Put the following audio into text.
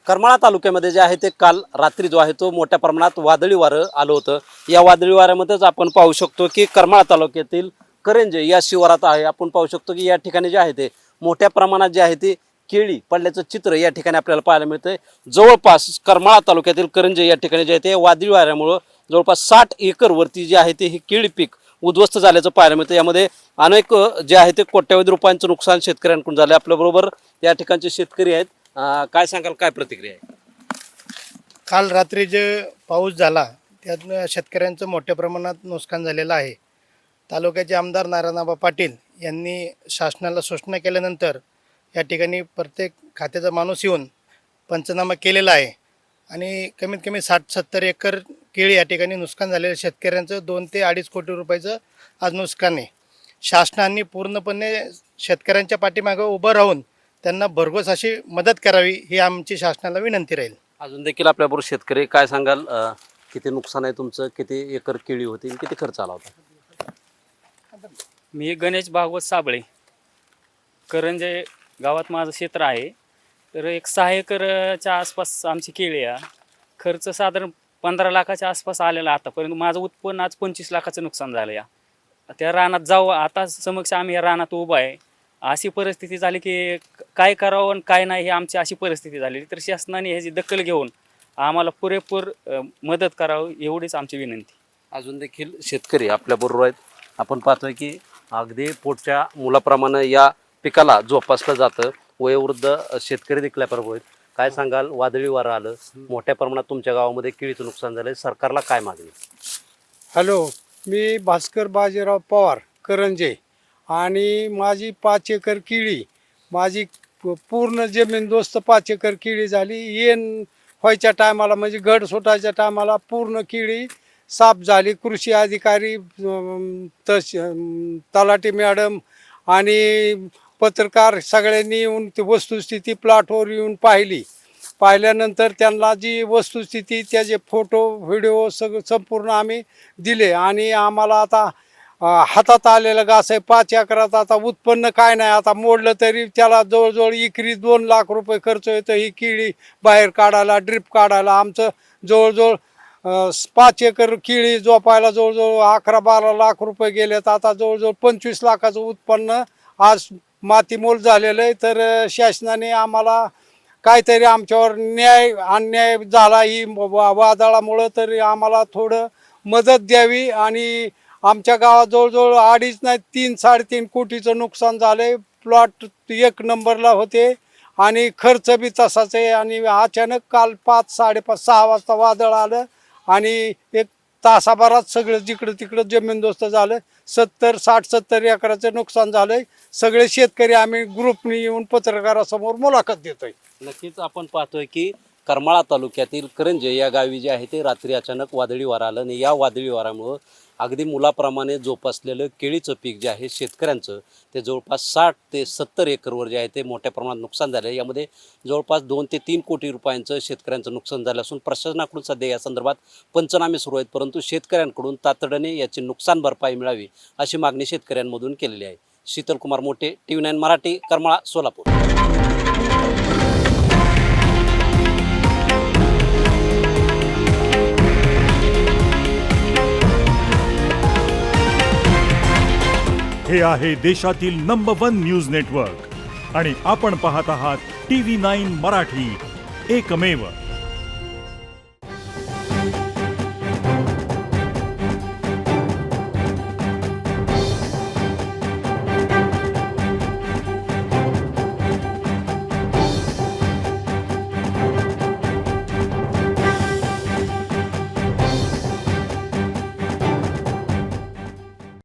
करमाळा तालुक्यामध्ये जे आहे ते काल रात्री जो आहे तो मोठ्या प्रमाणात वादळी वारं आलं होतं। या वादळी वाऱ्यामध्येच आपण पाहू शकतो की करमाळा तालुक्यातील करंजे या शिवारात आहे। आपण पाहू शकतो की या ठिकाणी जे आहे ते मोठ्या प्रमाणात जे आहे ते केळी पडल्याचं चित्र या ठिकाणी आपल्याला पाहायला मिळतंय। जवळपास करमाळा तालुक्यातील करंजे या ठिकाणी जे आहे ते वादळी वाऱ्यामुळे जवळपास 60 एकर वरती जे आहे ते हे केळी पीक उद्ध्वस्त झाल्याचं पाहायला मिळतं। यामध्ये अनेक जे आहे ते कोट्यवधी रुपयांचं नुकसान शेतकऱ्यांकडून झालं। आपल्या बरोबर या ठिकाणचे शेतकरी आहेत। काय सांगाल, काय प्रतिक्रिया आहे? काल रात्री जे पाऊस झाला त्यातनं शेतकऱ्यांचं मोठ्या प्रमाणात नुकसान झालेलं आहे। तालुक्याचे आमदार नारायणआबा पाटील यांनी शासनाला सूचना केल्यानंतर या ठिकाणी प्रत्येक खात्याचा माणूस येऊन पंचनामा केलेला आहे आणि कमीत कमी 60-70 एकर केळी या ठिकाणी नुकसान झालेलं शेतकऱ्यांचं 2 ते 2.5 कोटी रुपयाचं आज नुकसान आहे। शासनाने पूर्णपणे शेतकऱ्यांच्या पाठीमागे उभं राहून त्यांना भरघोस अशी मदत करावी ही आमची शासनाला विनंती राहील। अजून देखील आपल्याबरोबर शेतकरी, काय सांगाल, किती नुकसान आहे तुमचं? किती एकर केळी होती? किती खर्च आला होता? मी गणेश भागवत साबळे, करंजे गावात माझं क्षेत्र आहे। तर एक 6 एकरच्या आसपास आमची केळी आहे। खर्च साधारण 15 लाखाच्या आसपास आलेला आतापर्यंत। माझं उत्पन्न आज 25 लाखाचं नुकसान झालं या त्या रानात। जाऊ आता समक्ष आम्ही या रानात उभा आहे। अशी परिस्थिती झाली की काय करावं आणि काय नाही, ही आमची अशी परिस्थिती झाली। तर शासनाने ह्याची दखल घेऊन आम्हाला पुरेपूर मदत करावी एवढीच आमची विनंती। अजून देखील शेतकरी आपल्याबरोबर आहेत। आपण पाहतोय की अगदी पोटच्या मुलाप्रमाणे या पिकाला जोपासलं जातं। वयोवृद्ध शेतकरी देखील आपल्याबरोबर आहेत। काय सांगाल, वादळी वारं आलं, मोठ्या प्रमाणात तुमच्या गावामध्ये केळीचं नुकसान झालं, सरकारला काय मागणी? हॅलो, मी भास्कर बाजीराव पवार, करंजे, आणि माझी 5 एकर केळी, माझी पूर्ण जमीनदोस्त 5 एकर केळी झाली। येण व्हायच्या टायमाला म्हणजे घड सुटायच्या टायमाला पूर्ण केळी साफ झाली। कृषी अधिकारी, तलाठी मॅडम आणि पत्रकार सगळ्यांनी येऊन ती वस्तुस्थिती प्लॉटवर येऊन पाहिल्यानंतर त्यांना जी वस्तुस्थिती त्याचे फोटो व्हिडिओ संपूर्ण आम्ही दिले आणि आम्हाला आता हातात आलेलं घास आहे। 5 एकरात आता उत्पन्न काय नाही, आता मोडलं तरी त्याला जवळजवळ एकरी 2 लाख रुपये खर्च येतो। ही केळी बाहेर काढायला, ड्रिप काढायला आमचं जवळजवळ 5 एकर केळी जोपायला जवळजवळ 11-12 लाख रुपये गेलेत। आता जवळजवळ 25 लाखाचं उत्पन्न आज मातीमोल झालेलं आहे। तर शासनाने आम्हाला काहीतरी आमच्यावर अन्याय झाला ही वादळामुळं, तरी आम्हाला थोडं मदत द्यावी। आणि आमच्या गावात जवळजवळ 2.5 नाही 3-3.5 कोटीचं नुकसान झालंय। प्लॉट 1 नंबरला होते आणि खर्च बी तसाच आहे। आणि अचानक काल 5-5:30-6 वाजता वादळ आलं आणि एक तासाभरात सगळं जिकडं तिकडं जमीनदोस्त झालं। 60-70 एकराचं नुकसान झालंय। सगळे शेतकरी आम्ही ग्रुपनी येऊन पत्रकारासमोर मुलाखत देतोय। नक्कीच आपण पाहतोय की करमाळा तालुक्यातील करंजे या गावी जे आहे ते रात्री अचानक वादळी वारा आलं आणि या वादळी वाऱ्यामुळं अगदी मुलाप्रमाणे जोपासलेलं केळीचं पीक जे आहे शेतकऱ्यांचं ते जवळपास 60 ते 70 एकरवर जे आहे ते मोठ्या प्रमाणात नुकसान झालं आहे। यामध्ये जवळपास 2 ते 3 कोटी रुपयांचं शेतकऱ्यांचं नुकसान झालं असून प्रशासनाकडून सध्या या संदर्भात पंचनामे सुरू आहेत। परंतु शेतकऱ्यांकडून तातडीने याची नुकसान भरपाई मिळावी अशी मागणी शेतकऱ्यांमधून केलेली आहे। शीतलकुमार मोठे, TV9 मराठी, करमाळा, सोलापूर। हे आहे देशातील नंबर 1 न्यूज नेटवर्क आणि आपण पाहत आहात TV9 मराठी, एकमेव।